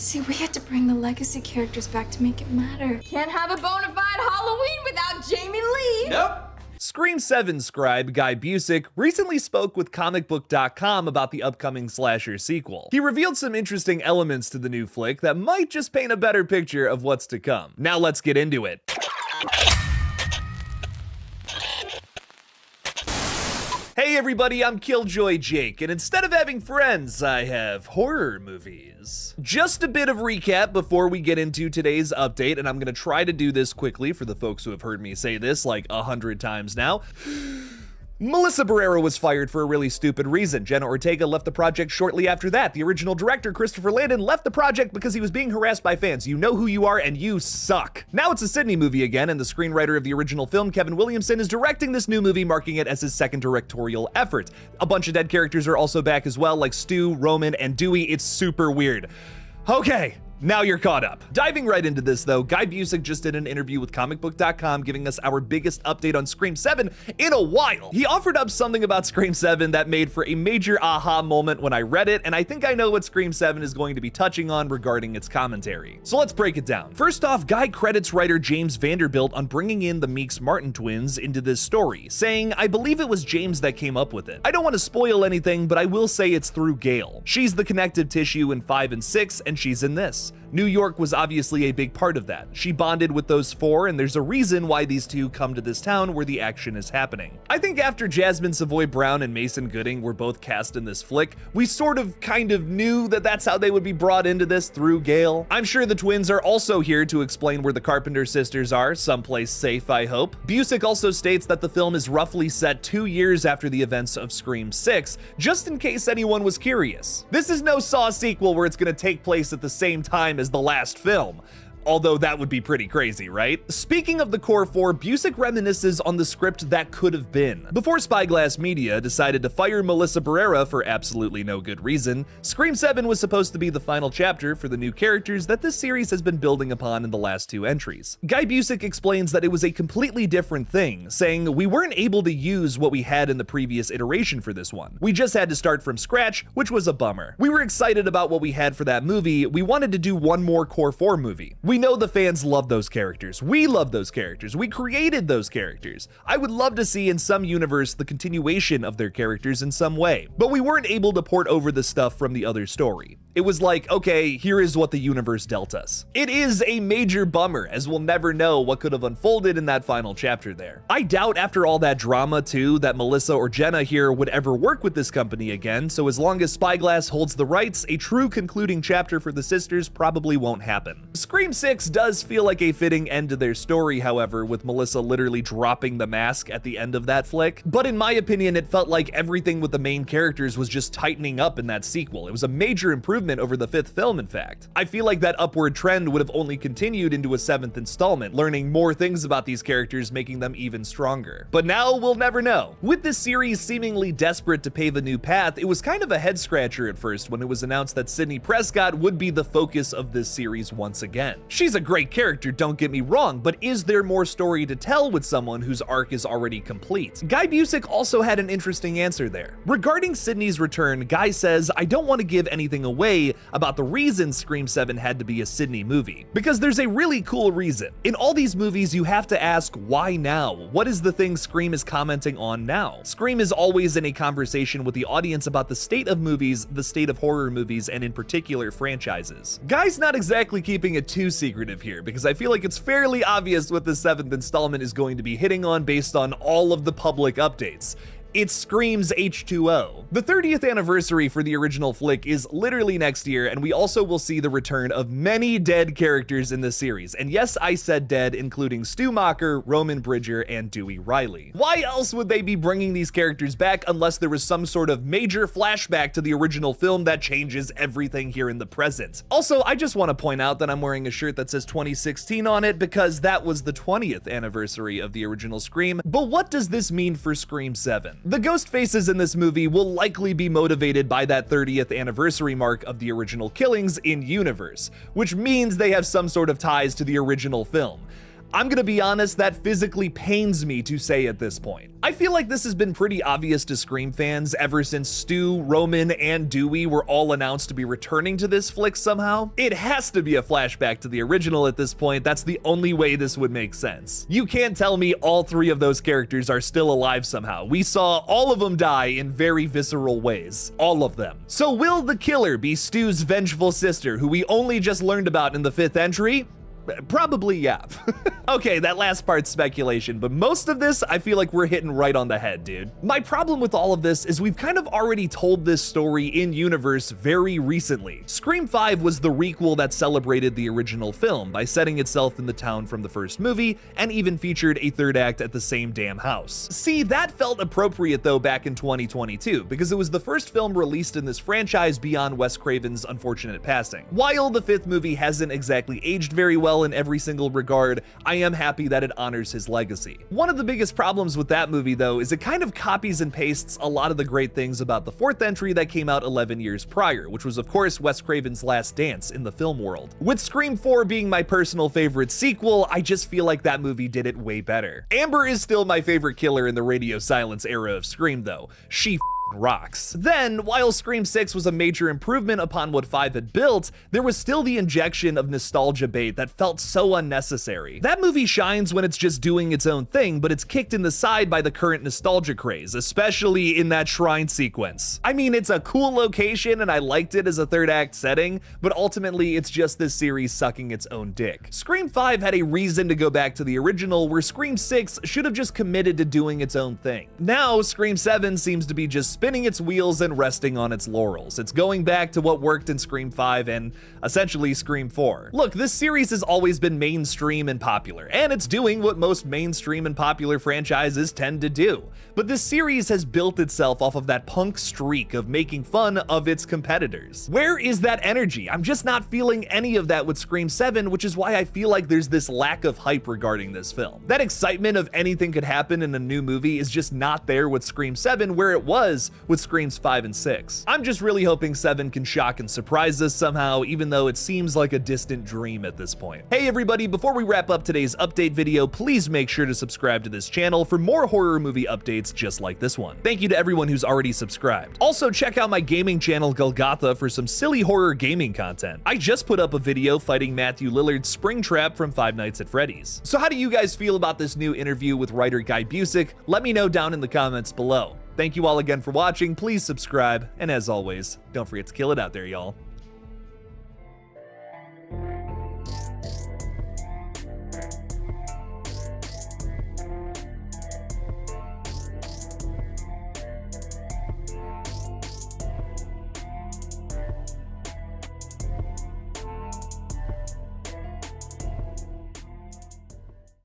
See, we had to bring the legacy characters back to make it matter. Can't have a bona fide Halloween without Jamie Lee. Nope. Scream 7 scribe Guy Busick recently spoke with comicbook.com about the upcoming slasher sequel. He revealed some interesting elements to the new flick that might just paint a better picture of what's to come. Now let's get into it. Hey everybody, I'm Killjoy Jake, and instead of having friends, I have horror movies. Just a bit of recap before we get into today's update, and I'm gonna try to do this quickly for the folks who have heard me say this like 100 times now. Melissa Barrera was fired for a really stupid reason. Jenna Ortega left the project shortly after that. The original director, Christopher Landon, left the project because he was being harassed by fans. You know who you are and you suck. Now it's a Sydney movie again, and the screenwriter of the original film, Kevin Williamson, is directing this new movie, marking it as his second directorial effort. A bunch of dead characters are also back as well, like Stu, Roman, and Dewey. It's super weird. Okay. Now you're caught up. Diving right into this though, Guy Busick just did an interview with comicbook.com giving us our biggest update on Scream 7 in a while. He offered up something about Scream 7 that made for a major aha moment when I read it, and I think I know what Scream 7 is going to be touching on regarding its commentary. So let's break it down. First off, Guy credits writer James Vanderbilt on bringing in the Meeks Martin twins into this story, saying, "I believe it was James that came up with it. I don't want to spoil anything, but I will say it's through Gail. She's the connective tissue in 5 and 6, and she's in this. New York was obviously a big part of that. She bonded with those four, and there's a reason why these two come to this town where the action is happening." I think after Jasmine Savoy Brown and Mason Gooding were both cast in this flick, we sort of kind of knew that that's how they would be brought into this, through Gail. I'm sure the twins are also here to explain where the Carpenter sisters are, someplace safe, I hope. Busick also states that the film is roughly set 2 years after the events of Scream 6, just in case anyone was curious. This is no Saw sequel where it's gonna take place at the same time as the last film. Although that would be pretty crazy, right? Speaking of the core four, Busick reminisces on the script that could have been. Before Spyglass Media decided to fire Melissa Barrera for absolutely no good reason, Scream 7 was supposed to be the final chapter for the new characters that this series has been building upon in the last 2 entries. Guy Busick explains that it was a completely different thing, saying, "We weren't able to use what we had in the previous iteration for this one. We just had to start from scratch, which was a bummer. We were excited about what we had for that movie. We wanted to do one more core 4 movie. We know the fans love those characters. We love those characters. We created those characters. I would love to see in some universe the continuation of their characters in some way. But we weren't able to port over the stuff from the other story. It was like, okay, here is what the universe dealt us." It is a major bummer, as we'll never know what could have unfolded in that final chapter there. I doubt after all that drama too, that Melissa or Jenna here would ever work with this company again, so as long as Spyglass holds the rights, a true concluding chapter for the sisters probably won't happen. Scream 6 does feel like a fitting end to their story, however, with Melissa literally dropping the mask at the end of that flick. But in my opinion, it felt like everything with the main characters was just tightening up in that sequel. It was a major improvement over the 5th film, in fact. I feel like that upward trend would have only continued into a 7th installment, learning more things about these characters, making them even stronger. But now we'll never know. With this series seemingly desperate to pave a new path, it was kind of a head scratcher at first when it was announced that Sidney Prescott would be the focus of this series once again. She's a great character, don't get me wrong, but is there more story to tell with someone whose arc is already complete? Guy Busick also had an interesting answer there. Regarding Sidney's return, Guy says, "I don't want to give anything away about the reason Scream 7 had to be a Sidney movie, because there's a really cool reason. In all these movies, you have to ask, why now? What is the thing Scream is commenting on now? Scream is always in a conversation with the audience about the state of movies, the state of horror movies, and in particular franchises." Guy's not exactly keeping it too secretive here, because I feel like it's fairly obvious what the 7th installment is going to be hitting on based on all of the public updates. It screams H2O. The 30th anniversary for the original flick is literally next year, and we also will see the return of many dead characters in the series. And yes, I said dead, including Stu Macher, Roman Bridger, and Dewey Riley. Why else would they be bringing these characters back unless there was some sort of major flashback to the original film that changes everything here in the present? Also, I just want to point out that I'm wearing a shirt that says 2016 on it because that was the 20th anniversary of the original Scream. But what does this mean for Scream 7? The ghost faces in this movie will likely be motivated by that 30th anniversary mark of the original killings in universe, which means they have some sort of ties to the original film. I'm gonna be honest, that physically pains me to say at this point. I feel like this has been pretty obvious to Scream fans ever since Stu, Roman, and Dewey were all announced to be returning to this flick somehow. It has to be a flashback to the original at this point. That's the only way this would make sense. You can't tell me all three of those characters are still alive somehow. We saw all of them die in very visceral ways. All of them. So will the killer be Stu's vengeful sister, who we only just learned about in the 5th entry? Probably, yeah. Okay, that last part's speculation, but most of this, I feel like we're hitting right on the head, dude. My problem with all of this is we've kind of already told this story in universe very recently. Scream 5 was the requel that celebrated the original film by setting itself in the town from the first movie, and even featured a third act at the same damn house. See, that felt appropriate though back in 2022, because it was the first film released in this franchise beyond Wes Craven's unfortunate passing. While the 5th movie hasn't exactly aged very well in every single regard, I am happy that it honors his legacy. One of the biggest problems with that movie though is it kind of copies and pastes a lot of the great things about the 4th entry that came out 11 years prior, which was of course Wes Craven's last dance in the film world. With Scream 4 being my personal favorite sequel, I just feel like that movie did it way better. Amber is still my favorite killer in the radio silence era of Scream though. She rocks. Then, while Scream 6 was a major improvement upon what 5 had built, there was still the injection of nostalgia bait that felt so unnecessary. That movie shines when it's just doing its own thing, but it's kicked in the side by the current nostalgia craze, especially in that shrine sequence. I mean, it's a cool location and I liked it as a third act setting, but ultimately it's just this series sucking its own dick. Scream 5 had a reason to go back to the original, where Scream 6 should have just committed to doing its own thing. Now, Scream 7 seems to be just spinning its wheels and resting on its laurels. It's going back to what worked in Scream 5 and essentially Scream 4. Look, this series has always been mainstream and popular, and it's doing what most mainstream and popular franchises tend to do. But this series has built itself off of that punk streak of making fun of its competitors. Where is that energy? I'm just not feeling any of that with Scream 7, which is why I feel like there's this lack of hype regarding this film. That excitement of anything could happen in a new movie is just not there with Scream 7, where it was with Screams 5 and 6. I'm just really hoping 7 can shock and surprise us somehow, even though it seems like a distant dream at this point. Hey everybody, before we wrap up today's update video, please make sure to subscribe to this channel for more horror movie updates just like this one. Thank you to everyone who's already subscribed. Also, check out my gaming channel GullGotha for some silly horror gaming content. I just put up a video fighting Matthew Lillard's Springtrap from Five Nights at Freddy's. So how do you guys feel about this new interview with writer Guy Busick? Let me know down in the comments below. Thank you all again for watching, please subscribe, and as always, don't forget to kill it out there, y'all.